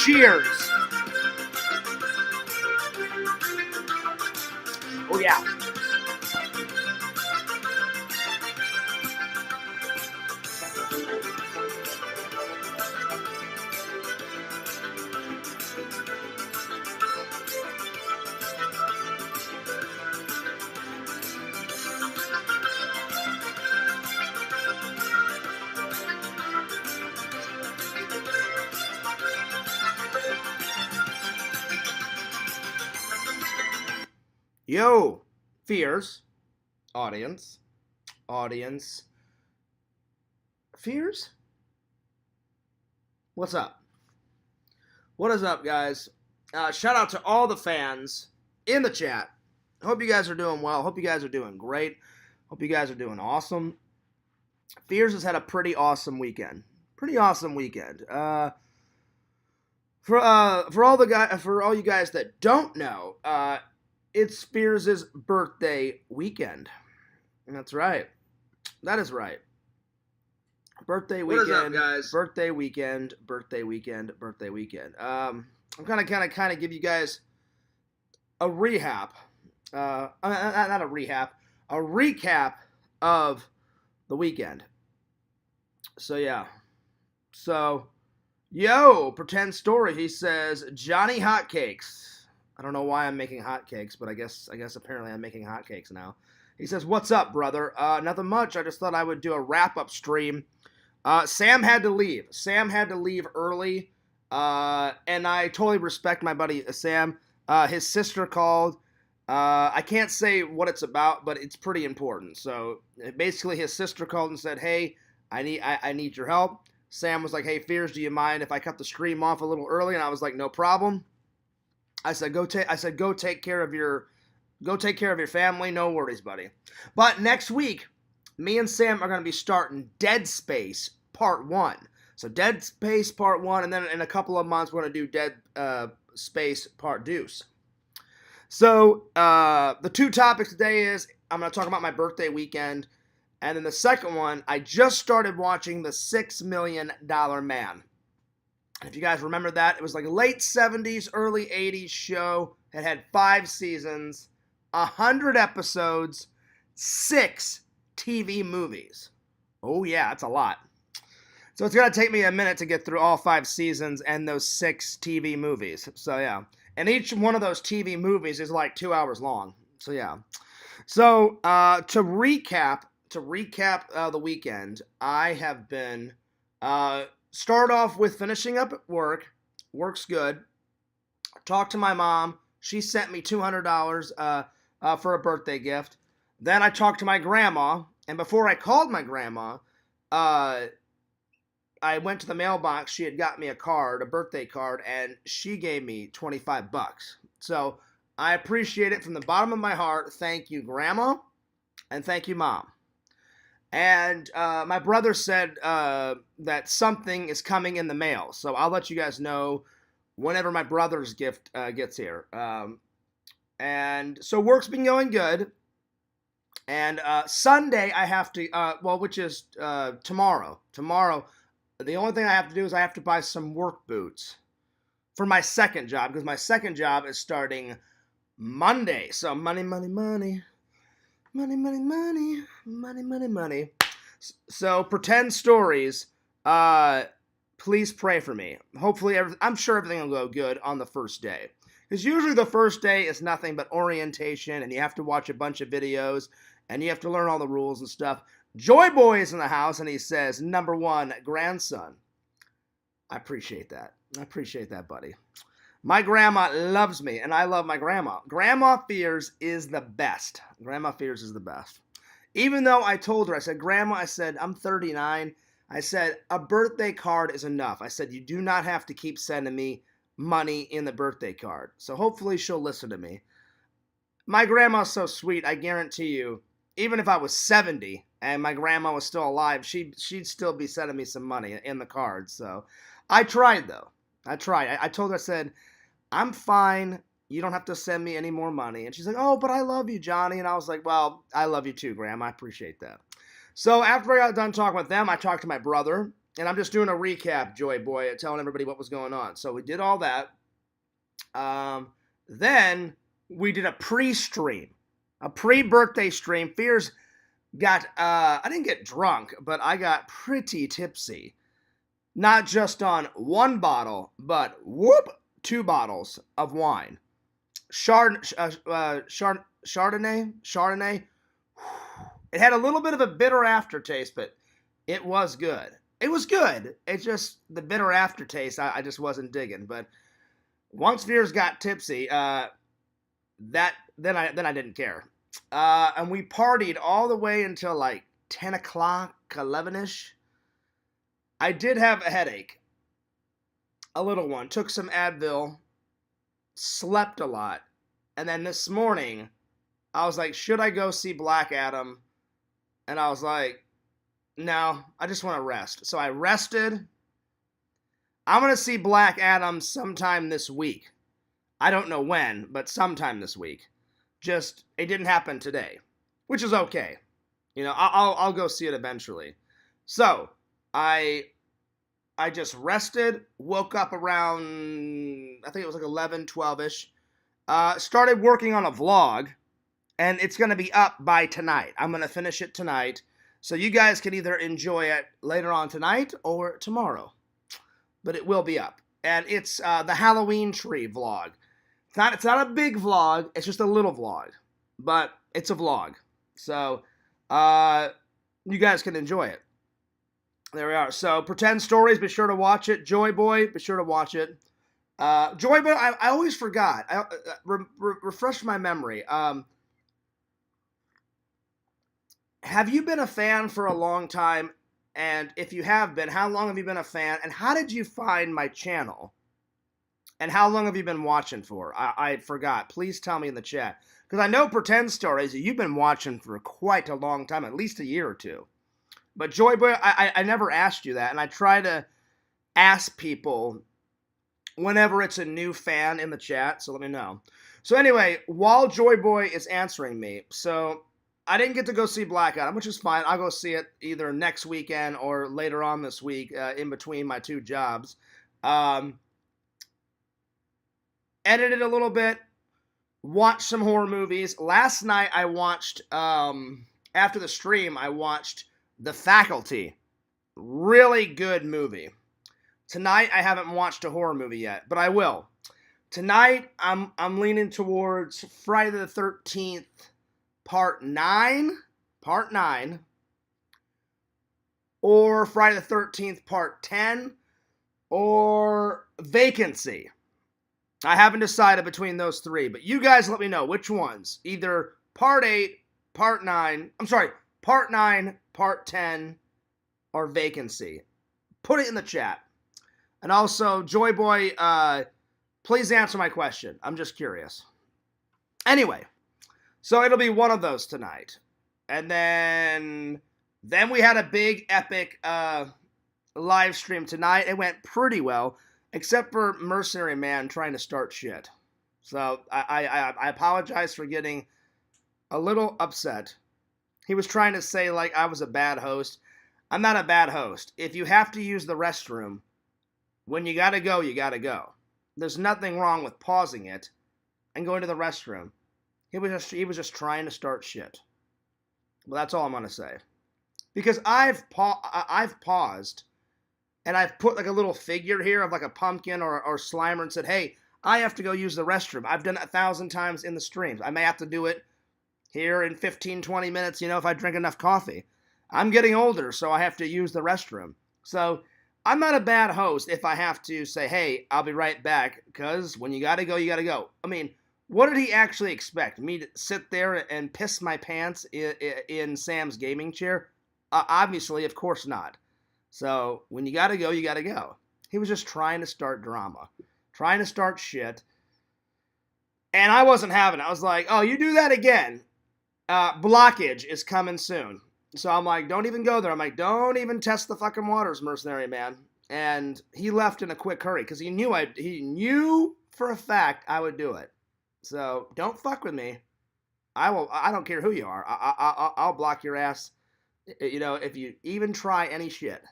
Cheers. Oh, yeah. Yo, fears, audience, fears? What's up? What is up, guys? Shout out to all the fans in the chat. Hope you guys are doing well. Hope you guys are doing great. Hope you guys are doing awesome. Fears has had a pretty awesome weekend. For all you guys that don't know, it's Spears' birthday weekend. That's right. That is right. Birthday weekend. What is up, guys? Birthday weekend. I'm gonna give you guys a recap. Not a rehab. A recap of the weekend. So yeah. Yo, pretend story. He says Johnny Hotcakes. I don't know why I'm making hotcakes, but I guess apparently I'm making hotcakes now. He says, "What's up, brother? Nothing much. I just thought I would do a wrap-up stream. Sam had to leave. Sam had to leave early, and I totally respect my buddy Sam. His sister called. I can't say what it's about, but it's pretty important. So basically, his sister called and said, "Hey, I need your help." Sam was like, "Hey, Fears, do you mind if I cut the stream off a little early?" And I was like, "No problem." I said, go take care of your family. No worries, buddy. But next week, me and Sam are going to be starting Dead Space Part 1. So Dead Space Part 1, and then in a couple of months, we're going to do Dead Space Part Deuce. So the two topics today is, I'm going to talk about my birthday weekend. And then the second one, I just started watching The $6 Million Man. If you guys remember that, it was like a late 70s, early 80s show. It had 5 seasons, 100 episodes, 6 TV movies. Oh yeah, that's a lot. So it's going to take me a minute to get through all 5 seasons and those 6 TV movies. So yeah. And each one of those TV movies is like 2 hours long. So yeah. So to recap the weekend, I have been... Start off with finishing up at work. Work's good. Talked to my mom. She sent me $200 for a birthday gift. Then I talked to my grandma. And before I called my grandma, I went to the mailbox. She had got me a birthday card, and she gave me $25. So I appreciate it from the bottom of my heart. Thank you, Grandma, and thank you, Mom. And my brother said that something is coming in the mail. So I'll let you guys know whenever my brother's gift gets here. And so work's been going good. And Sunday I have to, which is tomorrow. Tomorrow, the only thing I have to do is I have to buy some work boots for my second job. Because my second job is starting Monday. So money. Money. So pretend stories. Please pray for me. Hopefully, I'm sure everything will go good on the first day. Because usually the first day is nothing but orientation, and you have to watch a bunch of videos, and you have to learn all the rules and stuff. Joy Boy is in the house, and he says, "Number 1, grandson." I appreciate that, buddy. My grandma loves me, and I love my grandma. Grandma Fears is the best. Even though I told her, I said, "Grandma," I'm 39. I said, "a birthday card is enough." I said, "You do not have to keep sending me money in the birthday card." So hopefully she'll listen to me. My grandma's so sweet, I guarantee you, even if I was 70 and my grandma was still alive, she'd still be sending me some money in the card. So I tried, though. I told her, I said, "I'm fine. You don't have to send me any more money." And she's like, "Oh, but I love you, Johnny." And I was like, "Well, I love you too, Grandma. I appreciate that." So after I got done talking with them, I talked to my brother. And I'm just doing a recap, Joy Boy, telling everybody what was going on. So we did all that. Then we did a pre-stream, a pre-birthday stream. Fears got, I didn't get drunk, but I got pretty tipsy. Not just on one bottle, but two bottles of wine. Chardonnay. It had a little bit of a bitter aftertaste, but it was good. It was good. It's just the bitter aftertaste I just wasn't digging. But once Fears got tipsy, then I didn't care. And we partied all the way until like 10 o'clock, 11-ish. I did have a headache. A little one. Took some Advil. Slept a lot. And then this morning, I was like, should I go see Black Adam? And I was like, no, I just want to rest. So I rested. I'm going to see Black Adam sometime this week. I don't know when, but sometime this week. Just, it didn't happen today, which is okay. You know, I'll go see it eventually. So, I just rested, woke up around, I think it was like 11, 12-ish. Started working on a vlog, and it's going to be up by tonight. I'm going to finish it tonight. So you guys can either enjoy it later on tonight or tomorrow. But it will be up. And it's the Halloween tree vlog. It's not a big vlog. It's just a little vlog. But it's a vlog. So you guys can enjoy it. There we are. So Pretend Stories, be sure to watch it. Joy Boy, be sure to watch it. Joy Boy, I always forgot. Refresh my memory. Have you been a fan for a long time? And if you have been, how long have you been a fan? And how did you find my channel? And how long have you been watching for? I forgot. Please tell me in the chat. Because I know Pretend Stories, you've been watching for quite a long time, at least a year or two. But Joy Boy, I never asked you that. And I try to ask people whenever it's a new fan in the chat. So let me know. So anyway, while Joy Boy is answering me, so I didn't get to go see Black Adam, which is fine. I'll go see it either next weekend or later on this week, in between my two jobs. Edited a little bit, watched some horror movies. Last night I watched, after the stream, I watched The Faculty. Really good movie. Tonight I haven't watched a horror movie yet, but I will. Tonight I'm leaning towards Friday the 13th. Part 9, or Friday the 13th, Part 10, or Vacancy. I haven't decided between those three, but you guys let me know which ones. Either Part 8, Part 9, Part 9, Part 10, or Vacancy. Put it in the chat. And also, Joy Boy, please answer my question. I'm just curious. Anyway. So it'll be one of those tonight. And then we had a big epic live stream tonight. It went pretty well, except for Mercenary Man trying to start shit. So I apologize for getting a little upset. He was trying to say like I was a bad host. I'm not a bad host. If you have to use the restroom, when you gotta go, you gotta go. There's nothing wrong with pausing it and going to the restroom. He was just trying to start shit. Well, that's all I'm gonna say. Because I've paused, and I've put like a little figure here of like a pumpkin or Slimer and said, hey, I have to go use the restroom. I've done it 1,000 times in the streams. I may have to do it here in 15, 20 minutes, if I drink enough coffee. I'm getting older, so I have to use the restroom. So I'm not a bad host if I have to say, hey, I'll be right back, because when you gotta go, you gotta go. I mean, what did he actually expect? Me to sit there and piss my pants in Sam's gaming chair? Obviously, of course not. So, when you gotta go, you gotta go. He was just trying to start drama. Trying to start shit. And I wasn't having it. I was like, oh, you do that again. Blockage is coming soon. So I'm like, don't even go there. I'm like, don't even test the fucking waters, Mercenary Man. And he left in a quick hurry because he knew for a fact I would do it. So don't fuck with me. I don't care who you are. I'll block your ass. If you even try any shit.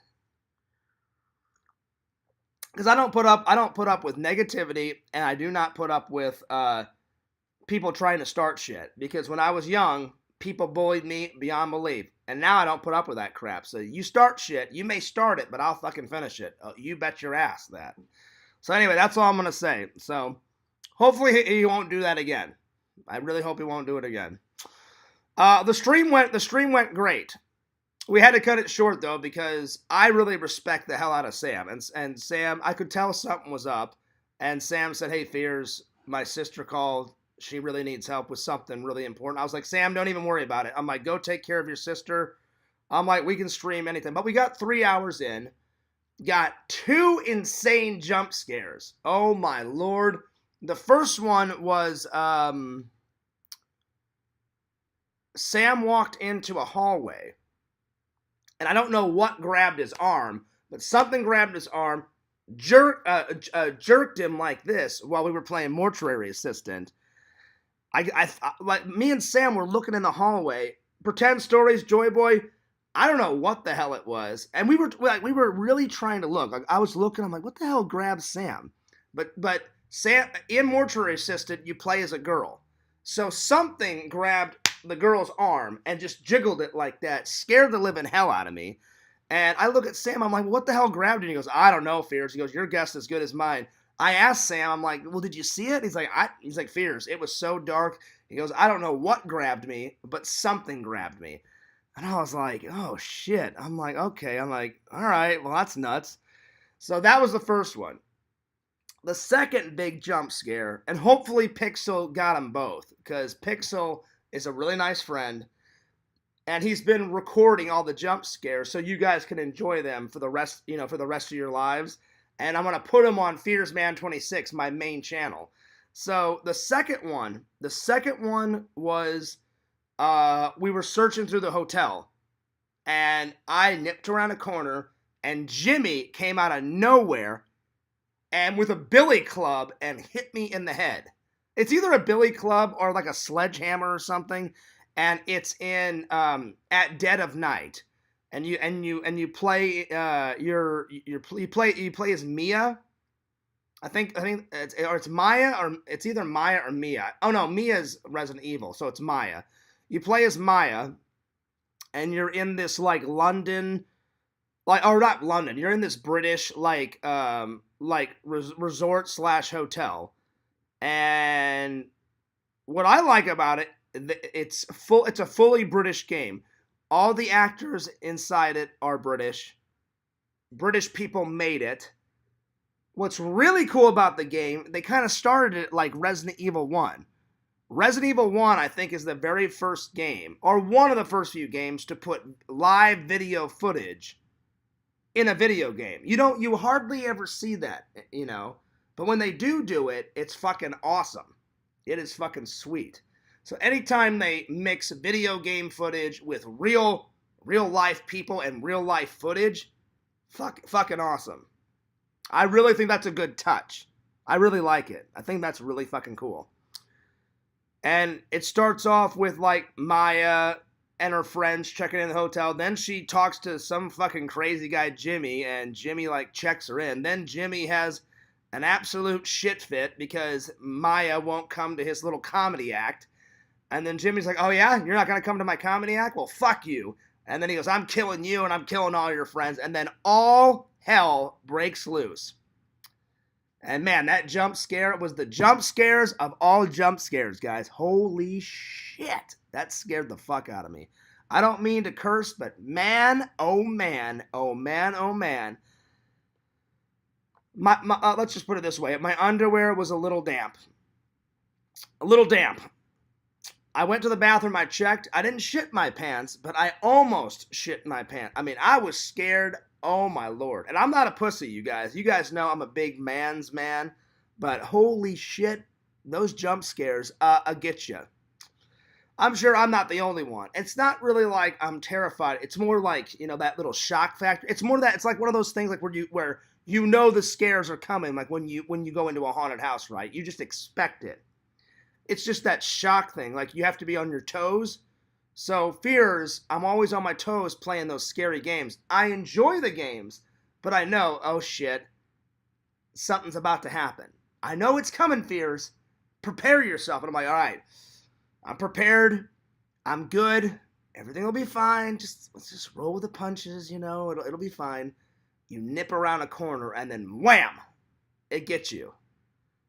because I don't put up with negativity, and I do not put up with people trying to start shit. Because when I was young, people bullied me beyond belief, and now I don't put up with that crap. So you start shit, you may start it, but I'll fucking finish it. You bet your ass that. So anyway, that's all I'm gonna say. So hopefully he won't do that again. I really hope he won't do it again. The stream went great. We had to cut it short though because I really respect the hell out of Sam, and Sam, I could tell something was up, and Sam said, "Hey, Fears, my sister called. She really needs help with something really important." I was like, "Sam, don't even worry about it." I'm like, "Go take care of your sister." I'm like, "We can stream anything," but we got 3 hours in, got 2 insane jump scares. Oh my lord! The first one was Sam walked into a hallway. And I don't know what grabbed his arm, but something grabbed his arm, jerked him like this while we were playing Mortuary Assistant. Like me and Sam were looking in the hallway, pretend stories, Joy Boy. I don't know what the hell it was, and we were really trying to look. Like I was looking, I'm like, what the hell grabbed Sam? But Sam in Mortuary Assistant, you play as a girl, so something grabbed the girl's arm and just jiggled it like that, scared the living hell out of me. And I look at Sam, I'm like, what the hell grabbed you? And he goes, I don't know, Fears. He goes, your guess is as good as mine. I asked Sam, I'm like, well, did you see it? He's like, Fears, it was so dark. He goes, I don't know what grabbed me, but something grabbed me. And I was like, oh shit. I'm like, okay. I'm like, all right, well, that's nuts. So that was the first one. The second big jump scare, and hopefully Pixel got them both, because Pixel is a really nice friend, and he's been recording all the jump scares so you guys can enjoy them for the rest of your lives. And I'm gonna put them on FearsMan26, my main channel. So the second one was we were searching through the hotel, and I nipped around a corner, and Jimmy came out of nowhere and with a billy club and hit me in the head. It's either a billy club or like a sledgehammer or something, and it's in at dead of night, and you play you play as Mia. I think it's Maya, or it's either Maya or Mia. Oh no, Mia's Resident Evil, so it's Maya. You play as Maya, and you're in this like London, or not London. You're in this British resort / hotel. And what I like about it, it's a fully British game. All the actors inside it are British. British people made it. What's really cool about the game, they kind of started it like Resident Evil 1. Resident Evil 1, I think, is the very first game, or one of the first few games, to put live video footage in a video game. You hardly ever see that, But when they do it, it's fucking awesome. It is fucking sweet. So anytime they mix video game footage with real life people and real life footage, fucking awesome. I really think that's a good touch. I really like it. I think that's really fucking cool. And it starts off with like Maya and her friends checking in the hotel. Then she talks to some fucking crazy guy, Jimmy, and Jimmy like checks her in. Then Jimmy has an absolute shit fit because Maya won't come to his little comedy act. And then Jimmy's like, oh yeah, you're not going to come to my comedy act? Well, fuck you. And then he goes, I'm killing you and I'm killing all your friends. And then all hell breaks loose. And man, that jump scare was the jump scares of all jump scares, guys. Holy shit. That scared the fuck out of me. I don't mean to curse, but man, oh man, oh man, oh man. Let's just put it this way. My underwear was a little damp. A little damp. I went to the bathroom, I checked. I didn't shit my pants, but I almost shit my pants. I mean, I was scared. Oh my lord. And I'm not a pussy, you guys. You guys know I'm a big man's man. But holy shit, those jump scares get you. I'm sure I'm not the only one. It's not really like I'm terrified. It's more like, that little shock factor. It's more that it's like one of those things like where you know the scares are coming, like when you go into a haunted house, right? You just expect it. It's just that shock thing. Like you have to be on your toes. So Fears, I'm always on my toes playing those scary games. I enjoy the games, but I know, oh shit, something's about to happen. I know it's coming, Fears. Prepare yourself. And I'm like, all right, I'm prepared. I'm good. Everything will be fine. Let's just roll with the punches, it'll be fine. You nip around a corner and then wham, it gets you.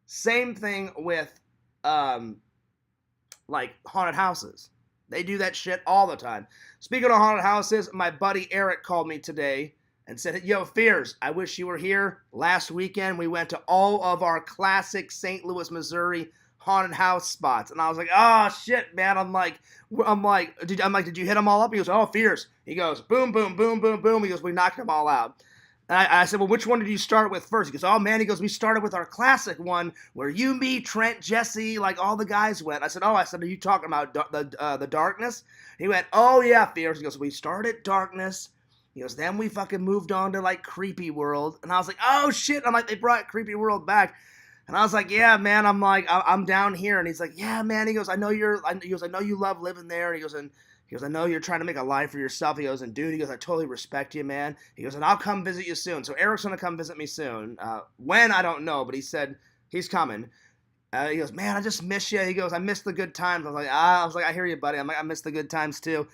Same thing with like haunted houses. They do that shit all the time. Speaking of haunted houses, my buddy Eric called me today and said, yo, Fears, I wish you were here. Last weekend, we went to all of our classic St. Louis, Missouri haunted house spots. And I was like, oh, shit, man. I'm like, did you hit them all up? He goes, oh, Fears. He goes, boom, boom, boom, boom, boom. He goes, we knocked them all out. And I said, well, which one did you start with first? He goes, oh, man. He goes, we started with our classic one where you, me, Trent, Jesse, like all the guys went. I said, are you talking about the Darkness? He went, oh, yeah, Fears. He goes, we started Darkness. He goes, then we fucking moved on to like Creepy World. And I was like, oh, shit. I'm like, they brought Creepy World back. And I was like, yeah, man. I'm like, I'm down here. And he's like, yeah, man. He goes, I know you love living there. And he goes, I know you're trying to make a life for yourself. He goes, and dude, he goes, I totally respect you, man. He goes, and I'll come visit you soon. So Eric's going to come visit me soon. When, I don't know, but he said he's coming. He goes, man, I just miss you. He goes, I miss the good times. I was like, I hear you, buddy. I'm like, I miss the good times too.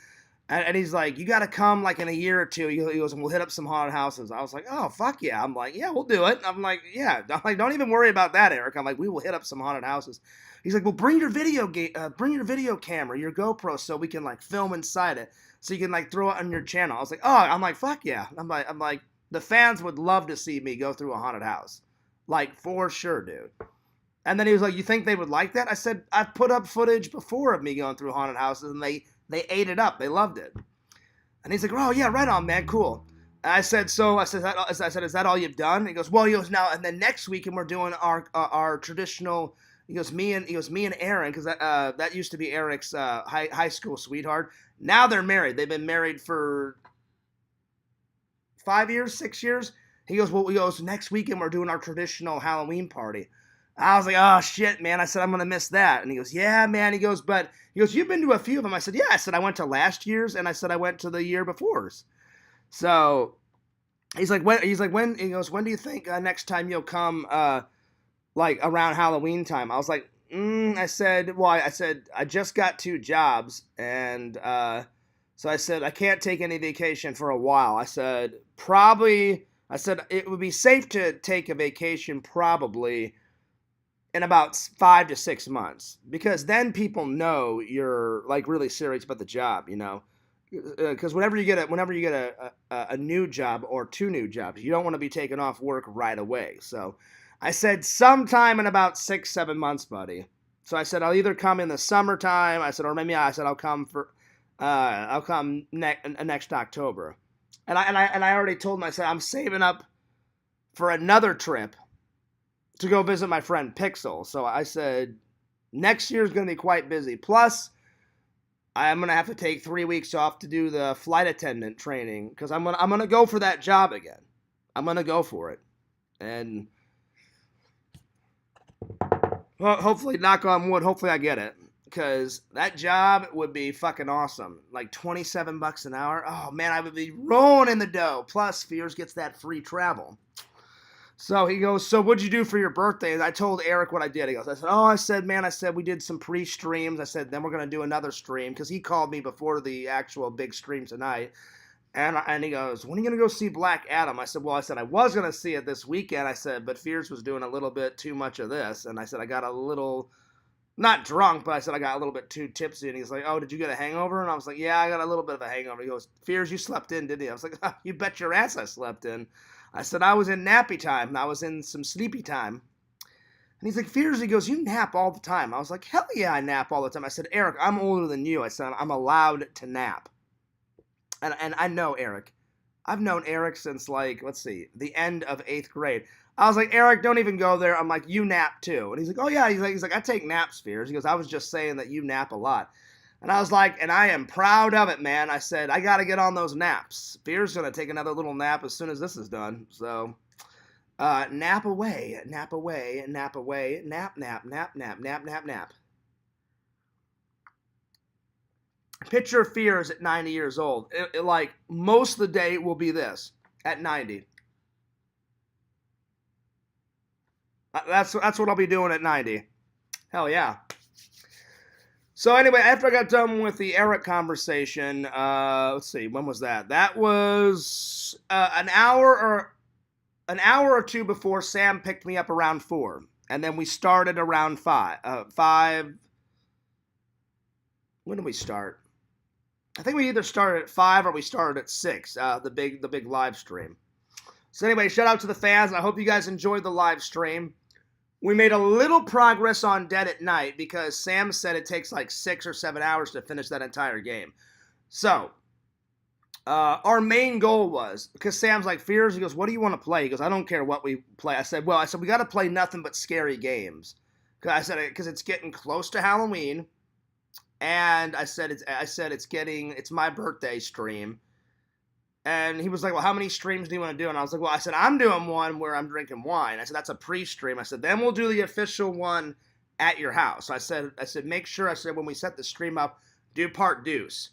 And he's like, you got to come like in a year or two. He goes, and we'll hit up some haunted houses. I was like, oh, fuck yeah. I'm like, yeah, we'll do it. I'm like, yeah. I'm like, don't even worry about that, Eric. I'm like, we will hit up some haunted houses. He's like, well, bring your video camera, your GoPro, so we can like film inside it, so you can like throw it on your channel. I was like, oh, I'm like, fuck yeah. I'm like, the fans would love to see me go through a haunted house, like for sure, dude. And then he was like, you think they would like that? I said, I've put up footage before of me going through haunted houses, and they ate it up. They loved it. And he's like, oh yeah, right on, man, cool. And I said, is that all you've done? And he goes, well, now, and then next weekend we're doing our traditional. He goes, me and Aaron, because that used to be Eric's high school sweetheart. Now they're married. They've been married for 5 years, 6 years. He goes, next weekend we're doing our traditional Halloween party. I was like, oh shit, man. I said, I'm gonna miss that. And he goes, yeah, man. He goes, you've been to a few of them. I said, yeah. I said, I went to last year's, and I said I went to the year before's. So he's like, when? He goes, when do you think next time you'll come? Like around Halloween time. I was like, I said, I just got 2 jobs, and so I said, I can't take any vacation for a while. I said, it would be safe to take a vacation probably in about 5 to 6 months, because then people know you're like really serious about the job, because whenever you get a new job or 2 new jobs, you don't want to be taking off work right away. So I said sometime in about 6-7 months, buddy. So I said I'll either come in the summertime. I said, or maybe I'll come next October. And I already told him, I said I'm saving up for another trip to go visit my friend Pixel. So I said next year is going to be quite busy. Plus, I'm going to have to take 3 weeks off to do the flight attendant training, because I'm gonna go for that job again. I'm gonna go for it, and well, hopefully, knock on wood, hopefully I get it, because that job would be fucking awesome. Like $27 an hour. Oh man, I would be rolling in the dough. Plus, Fears gets that free travel. So he goes, so what'd you do for your birthday? And I told Eric what I did. He goes, I said, we did some pre-streams. I said, then we're going to do another stream, because he called me before the actual big stream tonight. And he goes, when are you going to go see Black Adam? I said, I was going to see it this weekend. I said, but Fears was doing a little bit too much of this. And I said, I got a little, not drunk, but I said I got a little bit too tipsy. And he's like, oh, did you get a hangover? And I was like, yeah, I got a little bit of a hangover. He goes, Fears, you slept in, didn't you? I was like, oh, you bet your ass I slept in. I said, I was in nappy time, and I was in some sleepy time. And he's like, Fears, he goes, you nap all the time. I was like, hell yeah, I nap all the time. I said, Eric, I'm older than you. I said, I'm allowed to nap. And I know Eric. I've known Eric since, the end of 8th grade. I was like, Eric, don't even go there. I'm like, you nap too. And he's like, oh yeah. He's like, I take naps, Fears. He goes, I was just saying that you nap a lot. And I was like, and I am proud of it, man. I said, I got to get on those naps. Fears going to take another little nap as soon as this is done. So, nap away, nap away, nap away, nap, nap, nap, nap, nap, nap, nap. Picture Fears at 90 years old. Most of the day will be this at 90. That's what I'll be doing at 90. Hell yeah. So anyway, after I got done with the Eric conversation, let's see, when was that? That was an hour or two before Sam picked me up around 4, and then we started around 5. 5. When did we start? I think we either started at 5 or we started at 6. The big live stream. So anyway, shout out to the fans. I hope you guys enjoyed the live stream. We made a little progress on Dead at Night because Sam said it takes like 6 or 7 hours to finish that entire game. So, our main goal was, because Sam's like, Fears, he goes, what do you want to play? He goes, I don't care what we play. I said, we got to play nothing but scary games. Because it's getting close to Halloween. And I said, it's my birthday stream. And he was like, well, how many streams do you want to do? And I was like, well, I'm doing one where I'm drinking wine. I said, that's a pre-stream. I said, then we'll do the official one at your house. I said, make sure, when we set the stream up, do part deuce.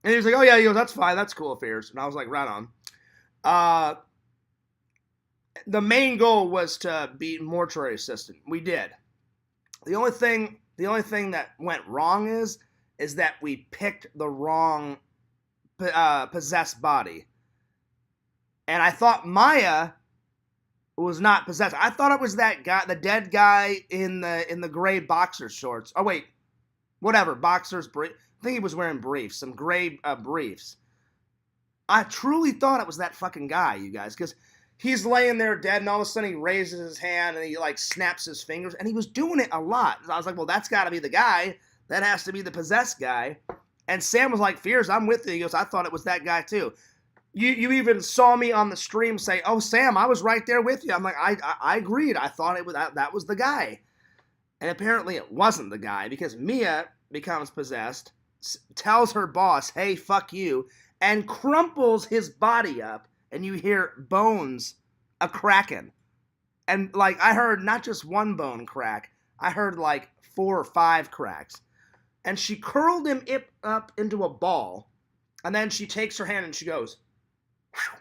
And he was like, oh yeah, he goes, that's fine, that's cool, Fears. And I was like, right on. The main goal was to beat Mortuary Assistant. We did. The only thing that went wrong is that we picked the wrong possessed body. And I thought Maya was not possessed. I thought it was that guy, the dead guy in the gray boxer shorts. Oh wait, whatever, boxers, brief. I think he was wearing briefs, some gray briefs. I truly thought it was that fucking guy, you guys, because he's laying there dead, and all of a sudden he raises his hand and he like snaps his fingers, and he was doing it a lot. So I was like, well, that's got to be the guy. That has to be the possessed guy. And Sam was like, Fears, I'm with you. He goes, I thought it was that guy too. You even saw me on the stream say, oh, Sam, I was right there with you. I'm like, I agreed. I thought that was the guy. And apparently it wasn't the guy, because Mia becomes possessed, tells her boss, hey, fuck you, and crumples his body up, and you hear bones a-cracking. And, like, I heard not just one bone crack. I heard, like, 4 or 5 cracks. And she curled him up into a ball, and then she takes her hand and she goes, whew.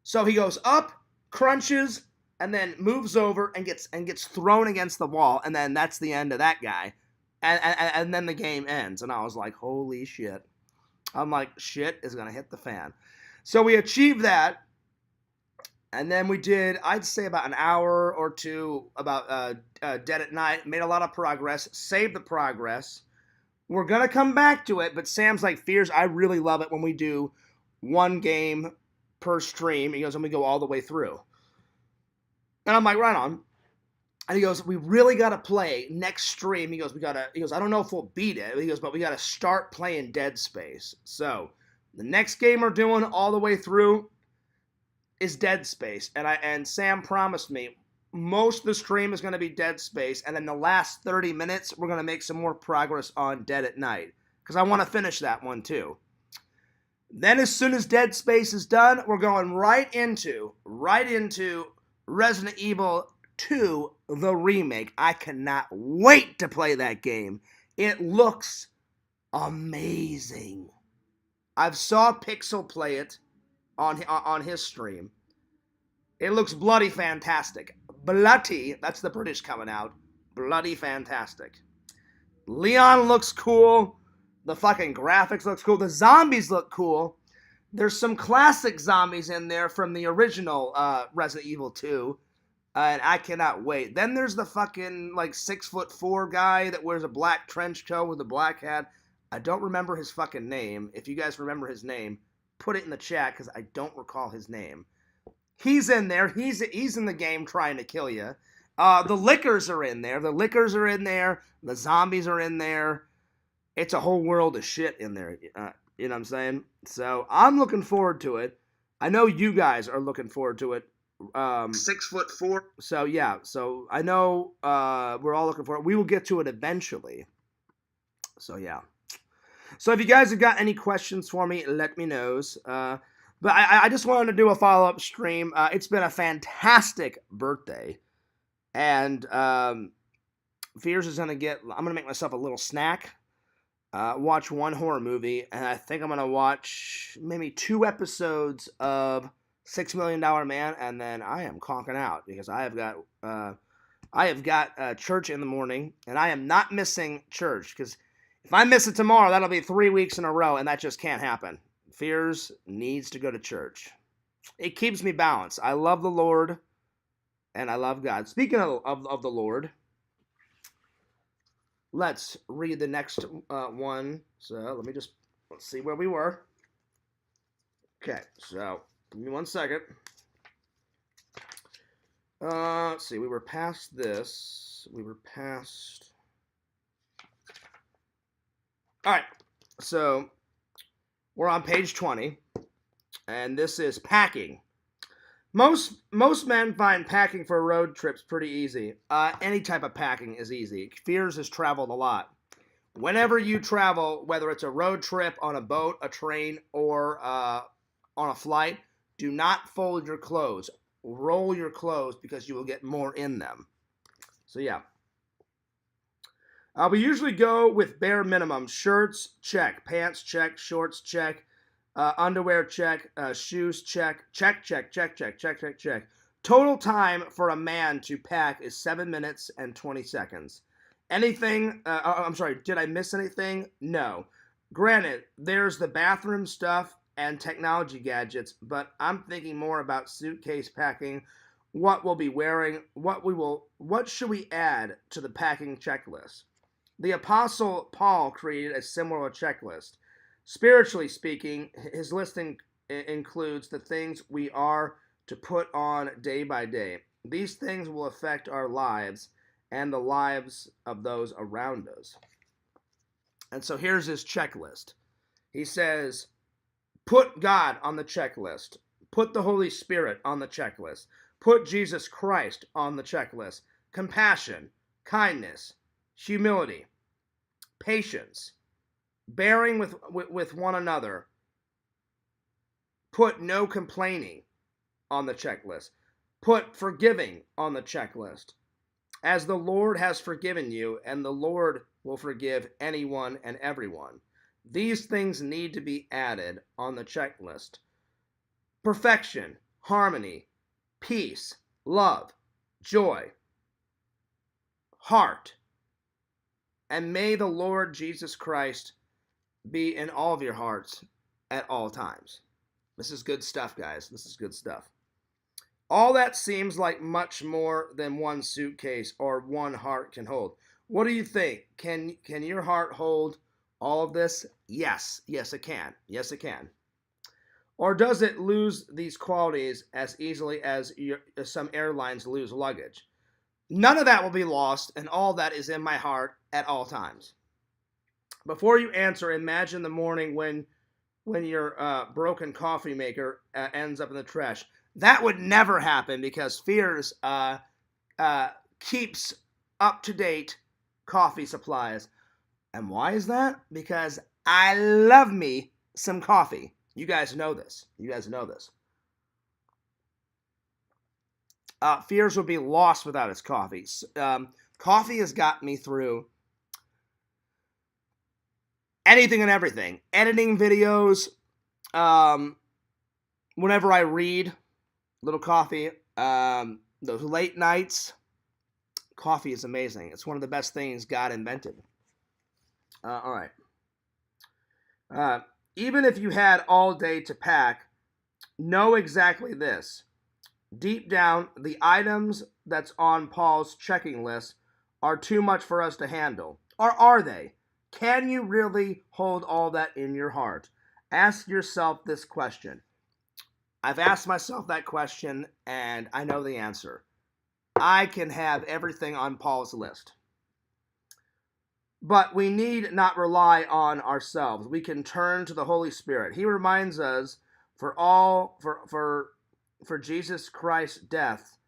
So he goes up, crunches, and then moves over and gets thrown against the wall, and then that's the end of that guy. And then the game ends, and I was like, holy shit. I'm like, shit is going to hit the fan. So we achieved that, and then we did, I'd say about an hour or two about Dead at Night, made a lot of progress, saved the progress. We're going to come back to it, but Sam's like, Fears, I really love it when we do one game per stream. He goes, and we go all the way through. And I'm like, right on. And he goes, we really got to play next stream. He goes, I don't know if we'll beat it. He goes, but we got to start playing Dead Space. So the next game we're doing all the way through is Dead Space. And Sam promised me most of the stream is going to be Dead Space, and then the last 30 minutes, we're going to make some more progress on Dead at Night, because I want to finish that one too. Then as soon as Dead Space is done, we're going right into Resident Evil 2, the remake. I cannot wait to play that game. It looks amazing. I've saw Pixel play it on his stream. It looks bloody fantastic. Bloody, that's the British coming out. Bloody fantastic. Leon looks cool. The fucking graphics looks cool. The zombies look cool. There's some classic zombies in there from the original Resident Evil 2. And I cannot wait. Then there's the fucking like 6'4" guy that wears a black trench coat with a black hat. I don't remember his fucking name. If you guys remember his name, put it in the chat, because I don't recall his name. He's in there. He's in the game trying to kill you. The lickers are in there. The lickers are in there. The zombies are in there. It's a whole world of shit in there. You know what I'm saying? So I'm looking forward to it. I know you guys are looking forward to it. 6'4". So yeah. So I know we're all looking for it. We will get to it eventually. So yeah. So if you guys have got any questions for me, let me know. But I just wanted to do a follow-up stream. It's been a fantastic birthday. And Fears is going to I'm going to make myself a little snack. Watch one horror movie. And I think I'm going to watch maybe 2 episodes of $6 Million Man. And then I am conking out, because I have got I have got church in the morning, and I am not missing church, because if I miss it tomorrow, that'll be 3 weeks in a row, and that just can't happen. Fears needs to go to church. It keeps me balanced. I love the Lord, and I love God. Speaking of the Lord, let's read the next one. So let's see where we were. Okay, so give me 1 second. Let's see, we were past this. All right, so we're on page 20, and this is packing. Most men find packing for road trips pretty easy. Any type of packing is easy. Fears has traveled a lot. Whenever you travel, whether it's a road trip, on a boat, a train, or on a flight, do not fold your clothes. Roll your clothes, because you will get more in them. So yeah. We usually go with bare minimum. Shirts, check. Pants, check. Shorts, check. Underwear, check. Shoes, check. Check. Total time for a man to pack is 7 minutes and 20 seconds. Anything, I'm sorry, did I miss anything? No. Granted, there's the bathroom stuff and technology gadgets, but I'm thinking more about suitcase packing, what we'll be wearing, what should we add to the packing checklist. The Apostle Paul created a similar checklist. Spiritually speaking, his listing includes the things we are to put on day by day. These things will affect our lives and the lives of those around us. And so here's his checklist. He says, put God on the checklist. Put the Holy Spirit on the checklist. Put Jesus Christ on the checklist. Compassion, kindness, humility, patience, bearing with one another. Put no complaining on the checklist. Put forgiving on the checklist. As the Lord has forgiven you, and the Lord will forgive anyone and everyone. These things need to be added on the checklist. Perfection, harmony, peace, love, joy, heart. And may the Lord Jesus Christ be in all of your hearts at all times. This is good stuff, guys. This is good stuff. All that seems like much more than one suitcase or one heart can hold. What do you think? Can your heart hold all of this? Yes. Yes, it can. Yes, it can. Or does it lose these qualities as easily as some airlines lose luggage? None of that will be lost, and all that is in my heart at all times. Before you answer, imagine the morning when your broken coffee maker ends up in the trash. That would never happen, because Fears keeps up-to-date coffee supplies. And why is that? Because I love me some coffee. You guys know this. Fears would be lost without his coffee. Coffee has got me through anything and everything. Editing videos, whenever I read, little coffee. Those late nights, coffee is amazing. It's one of the best things God invented. All right. Even if you had all day to pack, know exactly this. Deep down, the items that's on Paul's checking list are too much for us to handle. Or are they? Can you really hold all that in your heart? Ask yourself this question. I've asked myself that question, and I know the answer. I can have everything on Paul's list. But we need not rely on ourselves. We can turn to the Holy Spirit. He reminds us for Jesus Christ's death.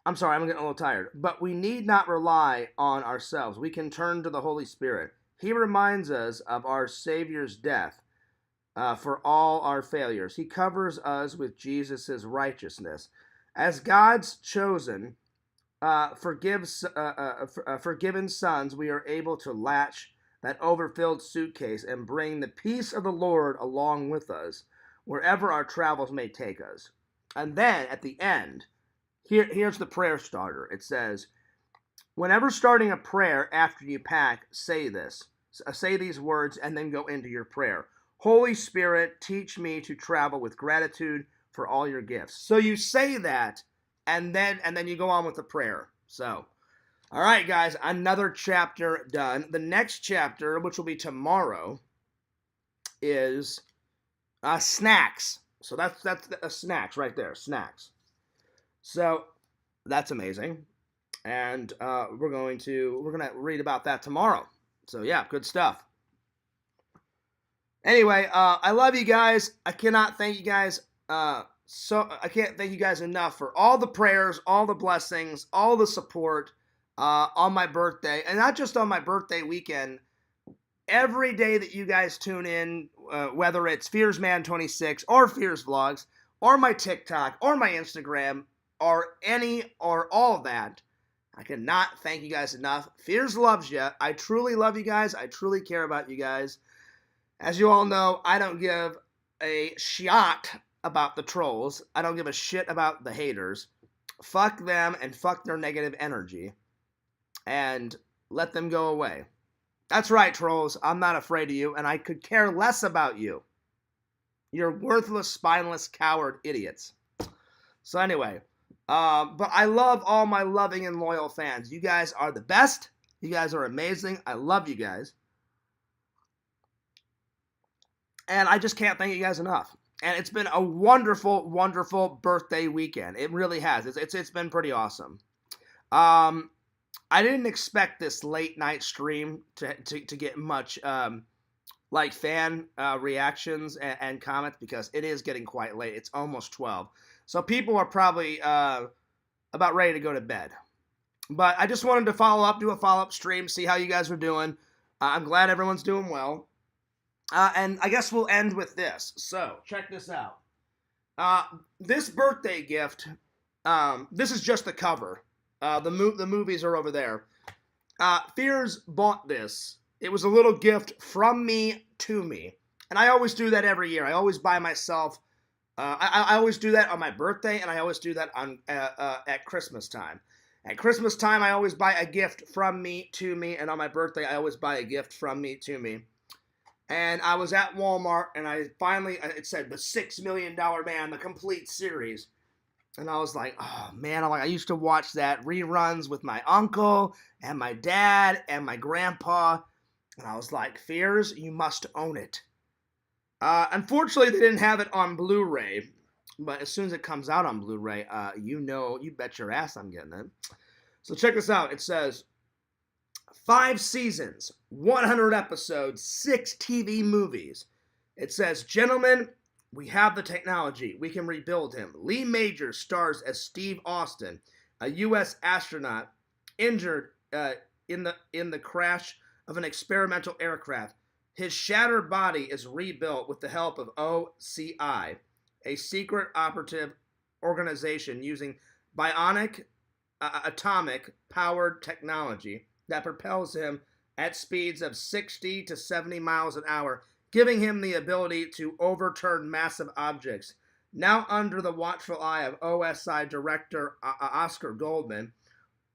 I'm sorry, I'm getting a little tired. But we need not rely on ourselves. We can turn to the Holy Spirit. He reminds us of our Savior's death for all our failures. He covers us with Jesus' righteousness. As God's chosen, forgiven sons, we are able to latch that overfilled suitcase and bring the peace of the Lord along with us wherever our travels may take us. And then, at the end, Here's the prayer starter. It says, whenever starting a prayer after you pack, say this. Say these words and then go into your prayer. Holy Spirit, teach me to travel with gratitude for all your gifts. So you say that, and then you go on with the prayer. So, all right, guys, another chapter done. The next chapter, which will be tomorrow, is snacks. So that's snacks right there, snacks. So that's amazing, and we're gonna read about that tomorrow. So yeah, good stuff. Anyway, I love you guys. I cannot thank you guys. I can't thank you guys enough for all the prayers, all the blessings, all the support on my birthday, and not just on my birthday weekend. Every day that you guys tune in, whether it's FearsMan26 or Fears Vlogs or my TikTok or my Instagram or all of that, I cannot thank you guys enough. Fears loves you. I truly love you guys. I truly care about you guys. As you all know, I don't give a shit about the trolls. I don't give a shit about the haters. Fuck them and fuck their negative energy. And let them go away. That's right, trolls. I'm not afraid of you, and I could care less about you. You're worthless, spineless, coward idiots. So anyway, but I love all my loving and loyal fans. You guys are the best. You guys are amazing. I love you guys. And I just can't thank you guys enough. And it's been a wonderful, wonderful birthday weekend. It really has. It's been pretty awesome. I didn't expect this late night stream to get much like fan reactions and comments, because it is getting quite late. It's almost 12. So people are probably about ready to go to bed. But I just wanted to do a follow-up stream, see how you guys were doing. I'm glad everyone's doing well. And I guess we'll end with this. So, check this out. This birthday gift, this is just the cover. The movies are over there. Fears bought this. It was a little gift from me to me. And I always do that every year. I always buy myself, I always do that on my birthday, and I always do that on at Christmas time. At Christmas time, I always buy a gift from me to me, and on my birthday, I always buy a gift from me to me. And I was at Walmart, and it said the $6 Million Man, the complete series. And I was like, oh man, I used to watch that reruns with my uncle and my dad and my grandpa. And I was like, Fears, you must own it. Unfortunately, they didn't have it on Blu-ray. But as soon as it comes out on Blu-ray, you bet your ass I'm getting it. So check this out. It says, 5 seasons, 100 episodes, 6 TV movies. It says, gentlemen, we have the technology. We can rebuild him. Lee Majors stars as Steve Austin, a U.S. astronaut injured in the crash of an experimental aircraft. His shattered body is rebuilt with the help of OCI, a secret operative organization using bionic atomic-powered technology that propels him at speeds of 60 to 70 miles an hour, giving him the ability to overturn massive objects. Now under the watchful eye of OSI director Oscar Goldman,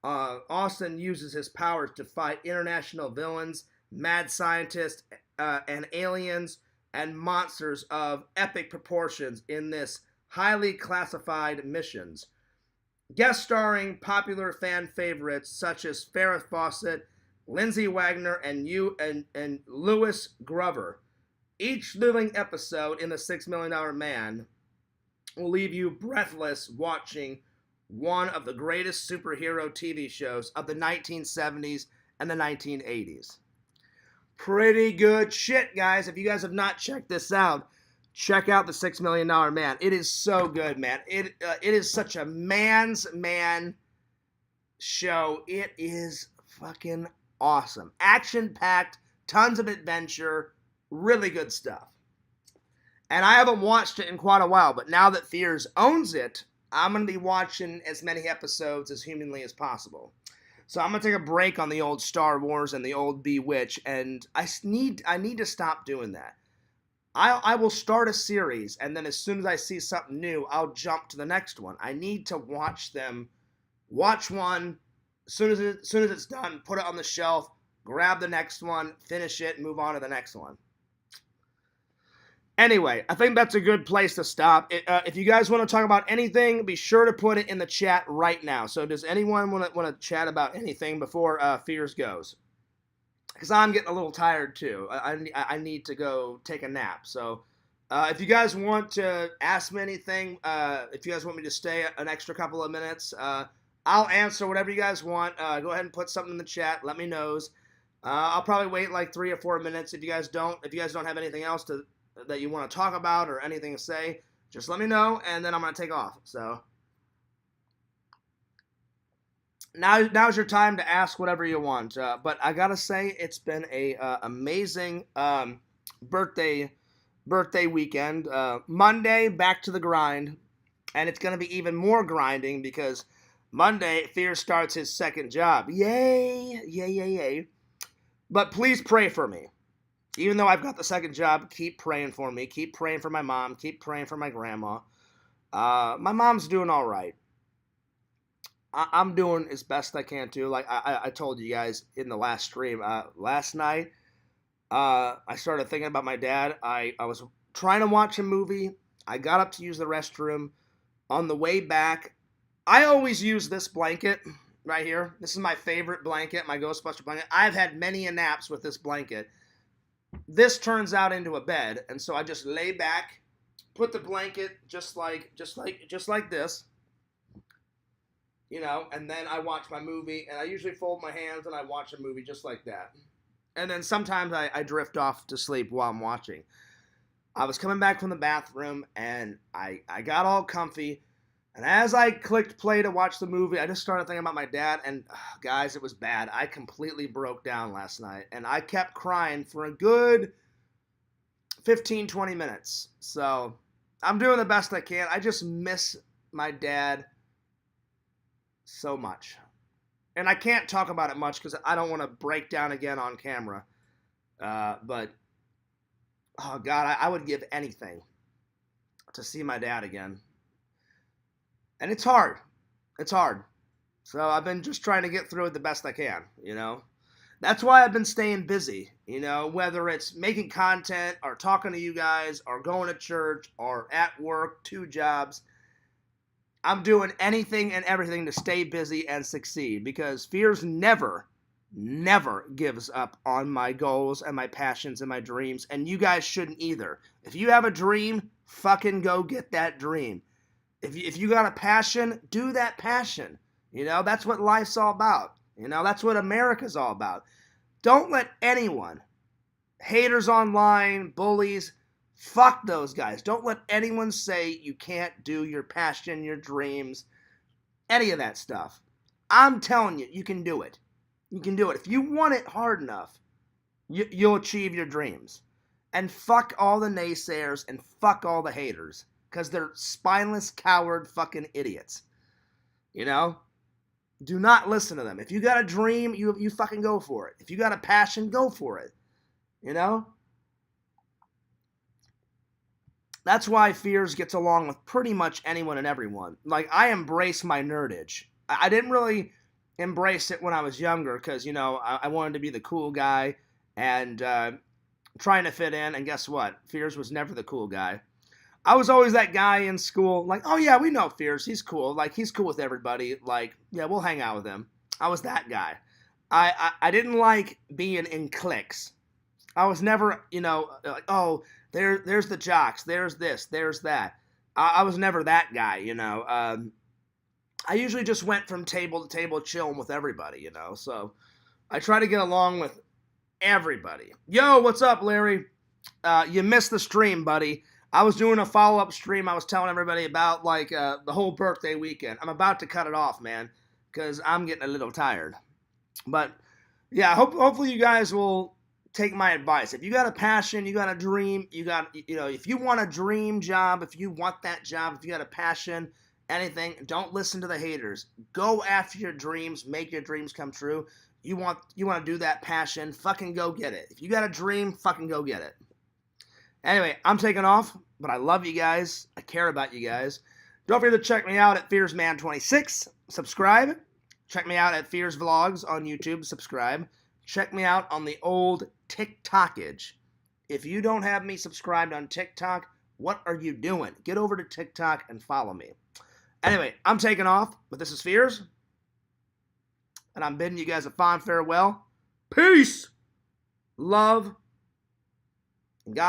Austin uses his powers to fight international villains, mad scientists, and aliens and monsters of epic proportions in this highly classified missions. Guest starring popular fan favorites such as Farrah Fawcett, Lindsay Wagner, and Lewis Grover. Each living episode in The $6 Million Man will leave you breathless watching one of the greatest superhero TV shows of the 1970s and the 1980s. Pretty good shit, guys. If you guys have not checked this out, check out The $6 Million Man. It is so good, man. It is such a man's man show. It is fucking awesome. Action-packed, tons of adventure, really good stuff. And I haven't watched it in quite a while, but now that Fears owns it, I'm going to be watching as many episodes as humanly as possible. So I'm going to take a break on the old Star Wars and the old Bewitch, and I need to stop doing that. I will start a series, and then as soon as I see something new, I'll jump to the next one. I need to watch them. Watch one, as soon as it's done, put it on the shelf, grab the next one, finish it, and move on to the next one. Anyway, I think that's a good place to stop. If you guys want to talk about anything, be sure to put it in the chat right now. So does anyone want to chat about anything before Fears goes? Because I'm getting a little tired too. I need to go take a nap. So if you guys want to ask me anything, if you guys want me to stay an extra couple of minutes, I'll answer whatever you guys want. Go ahead and put something in the chat. Let me know. I'll probably wait like 3 or 4 minutes. If you guys don't have anything else that you want to talk about or anything to say, just let me know, and then I'm going to take off. So now's your time to ask whatever you want. But I got to say, it's been a amazing birthday weekend. Monday, back to the grind, and it's going to be even more grinding because Monday, Fear starts his second job. Yay, yay, yay, yay. But please pray for me. Even though I've got the second job, keep praying for me. Keep praying for my mom. Keep praying for my grandma. My mom's doing all right. I'm doing as best I can too. Like I told you guys in the last stream, last night, I started thinking about my dad. I was trying to watch a movie. I got up to use the restroom. On the way back, I always use this blanket right here. This is my favorite blanket, my Ghostbuster blanket. I've had many a naps with this blanket. This turns out into a bed, and so I just lay back, put the blanket just like this, you know, and then I watch my movie, and I usually fold my hands and I watch a movie just like that. And then sometimes I drift off to sleep while I'm watching. I was coming back from the bathroom, and I got all comfy, and as I clicked play to watch the movie, I just started thinking about my dad, and guys, it was bad. I completely broke down last night, and I kept crying for a good 15, 20 minutes. So I'm doing the best I can. I just miss my dad so much. And I can't talk about it much because I don't want to break down again on camera. But, oh God, I would give anything to see my dad again. And it's hard. It's hard. So I've been just trying to get through it the best I can, you know. That's why I've been staying busy, you know, whether it's making content or talking to you guys or going to church or at work, 2 jobs. I'm doing anything and everything to stay busy and succeed because Fears never gives up on my goals and my passions and my dreams, and you guys shouldn't either. If you have a dream, fucking go get that dream. If you got a passion, do that passion. You know, that's what life's all about. You know, that's what America's all about. Don't let anyone, haters online, bullies, fuck those guys. Don't let anyone say you can't do your passion, your dreams, any of that stuff. I'm telling you, you can do it. You can do it. If you want it hard enough, you'll achieve your dreams. And fuck all the naysayers and fuck all the haters. Because they're spineless, coward, fucking idiots. You know? Do not listen to them. If you got a dream, you fucking go for it. If you got a passion, go for it. You know? That's why Fears gets along with pretty much anyone and everyone. Like, I embrace my nerdage. I didn't really embrace it when I was younger because, you know, I wanted to be the cool guy and trying to fit in. And guess what? Fears was never the cool guy. I was always that guy in school, like, oh yeah, we know Fears, he's cool. Like, he's cool with everybody. Like, yeah, we'll hang out with him. I was that guy. I didn't like being in cliques. I was never, you know, like, oh, there's the jocks, there's this, there's that. I was never that guy, you know. I usually just went from table to table chilling with everybody, you know. So I try to get along with everybody. Yo, what's up, Larry? You missed the stream, buddy. I was doing a follow-up stream. I was telling everybody about, like, the whole birthday weekend. I'm about to cut it off, man, because I'm getting a little tired. But, yeah, hopefully you guys will take my advice. If you got a passion, you got a dream, you know, if you want a dream job, if you want that job, if you got a passion, anything, don't listen to the haters. Go after your dreams. Make your dreams come true. You want to do that passion, fucking go get it. If you got a dream, fucking go get it. Anyway, I'm taking off, but I love you guys. I care about you guys. Don't forget to check me out at FearsMan26. Subscribe. Check me out at Fears Vlogs on YouTube. Subscribe. Check me out on the old TikTokage. If you don't have me subscribed on TikTok, what are you doing? Get over to TikTok and follow me. Anyway, I'm taking off, but this is Fears. And I'm bidding you guys a fond farewell. Peace, love,